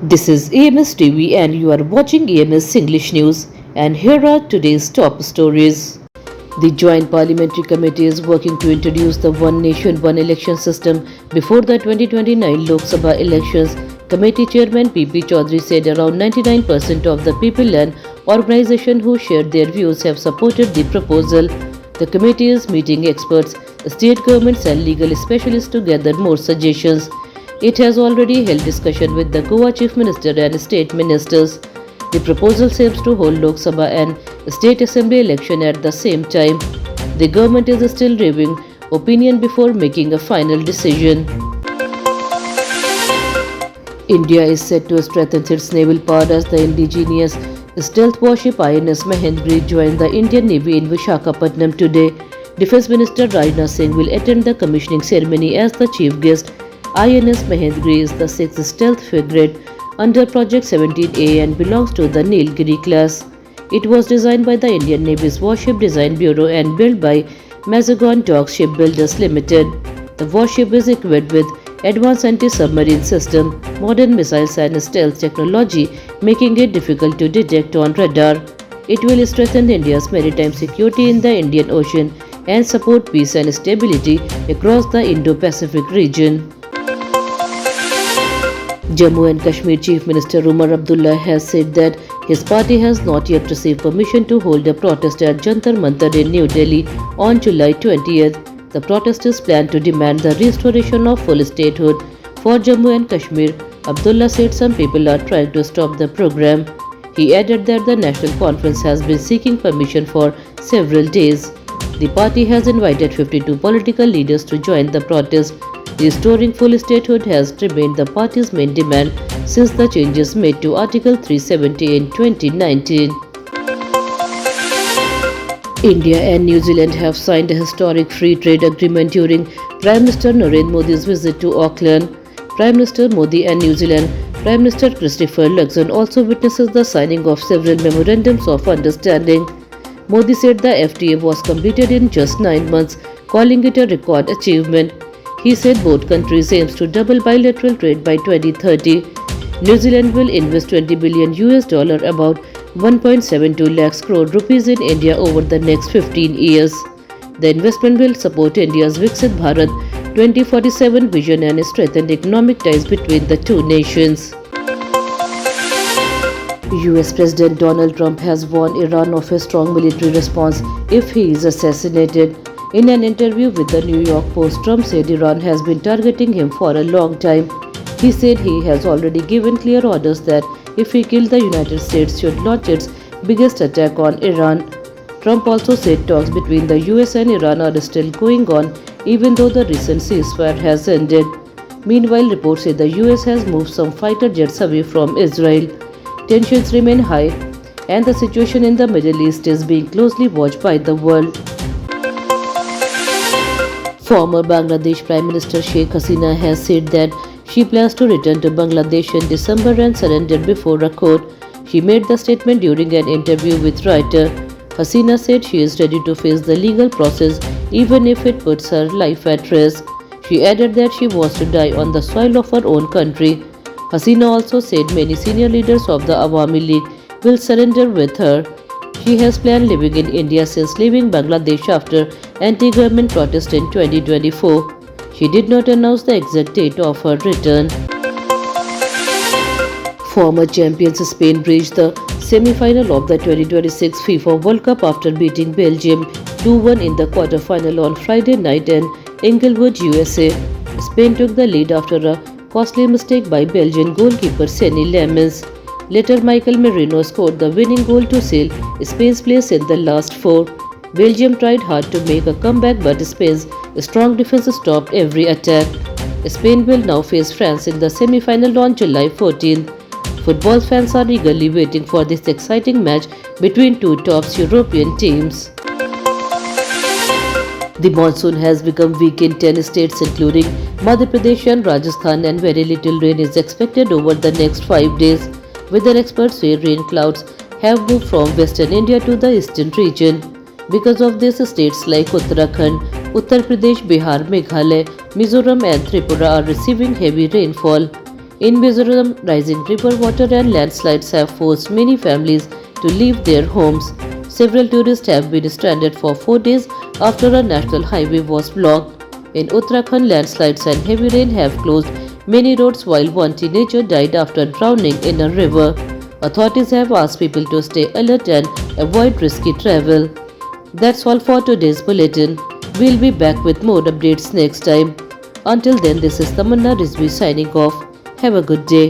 This is EMS TV and you are watching EMS English News, and here are today's top stories. The Joint Parliamentary Committee is working to introduce the One Nation One Election system before the 2029 Lok Sabha elections. Committee Chairman PP Chaudhary said around 99% of the people and organizations who shared their views have supported the proposal. The committee is meeting experts, state governments and legal specialists to gather more suggestions. It has already held discussion with the Goa Chief Minister and state ministers. The proposal aims to hold Lok Sabha and State Assembly election at the same time. The government is still reviewing opinion before making a final decision. India is set to strengthen its naval power as the indigenous stealth warship INS Mahendri joined the Indian Navy in Visakhapatnam today. Defence Minister Rajnath Singh will attend the commissioning ceremony as the chief guest. INS Mahendri is the sixth stealth frigate under Project 17A and belongs to the Nilgiri class. It was designed by the Indian Navy's Warship Design Bureau and built by Mazagon Dock Shipbuilders Limited. The warship is equipped with advanced anti-submarine system, modern missiles and stealth technology, making it difficult to detect on radar. It will strengthen India's maritime security in the Indian Ocean and support peace and stability across the Indo-Pacific region. Jammu and Kashmir Chief Minister Umar Abdullah has said that his party has not yet received permission to hold a protest at Jantar Mantar in New Delhi on July 20th. The protesters plan to demand the restoration of full statehood for Jammu and Kashmir. Abdullah said some people are trying to stop the program. He added that the National Conference has been seeking permission for several days. The party has invited 52 political leaders to join the protest. Restoring full statehood has remained the party's main demand since the changes made to Article 370 in 2019. India and New Zealand have signed a historic free trade agreement during Prime Minister Narendra Modi's visit to Auckland. Prime Minister Modi and New Zealand Prime Minister Christopher Luxon also witnesses the signing of several memorandums of understanding. Modi said the FTA was completed in just 9 months, calling it a record achievement. He said both countries aims to double bilateral trade by 2030. New Zealand will invest $20 billion about 1.72 lakhs crore rupees in India over the next 15 years. The investment will support India's Viksit Bharat 2047 vision and strengthen economic ties between the two nations. US President Donald Trump has warned Iran of a strong military response if he is assassinated. In an interview with the New York Post, Trump said Iran has been targeting him for a long time. He said he has already given clear orders that if he killed, the United States should launch its biggest attack on Iran. Trump also said talks between the US and Iran are still going on even though the recent ceasefire has ended. Meanwhile, reports say the US has moved some fighter jets away from Israel. Tensions remain high and the situation in the Middle East is being closely watched by the world. Former Bangladesh Prime Minister Sheikh Hasina has said that she plans to return to Bangladesh in December and surrender before a court. She made the statement during an interview with Reuters. Hasina said she is ready to face the legal process even if it puts her life at risk. She added that she wants to die on the soil of her own country. Hasina also said many senior leaders of the Awami League will surrender with her. She has planned living in India since leaving Bangladesh after anti-government protest in 2024. She did not announce the exact date of her return. Former champions Spain reached the semi-final of the 2026 FIFA World Cup after beating Belgium 2-1 in the quarter-final on Friday night in Inglewood, USA. Spain took the lead after a costly mistake by Belgian goalkeeper Seny Lemens. Later, Michael Merino scored the winning goal to seal Spain's place in the last four. Belgium tried hard to make a comeback, but Spain's strong defense stopped every attack. Spain will now face France in the semi-final on July 14th. Football fans are eagerly waiting for this exciting match between two top European teams. The monsoon has become weak in 10 states including Madhya Pradesh and Rajasthan, and very little rain is expected over the next 5 days. Weather experts say rain clouds have moved from western India to the eastern region. Because of this, states like Uttarakhand, Uttar Pradesh, Bihar, Meghalaya, Mizoram and Tripura are receiving heavy rainfall. In Mizoram, rising river water and landslides have forced many families to leave their homes. Several tourists have been stranded for 4 days after a national highway was blocked. In Uttarakhand, landslides and heavy rain have closed many roads while one teenager died after drowning in a river. Authorities have asked people to stay alert and avoid risky travel. That's all for today's bulletin. We'll be back with more updates next time. Until then, this is Tamanna Rizvi signing off. Have a good day.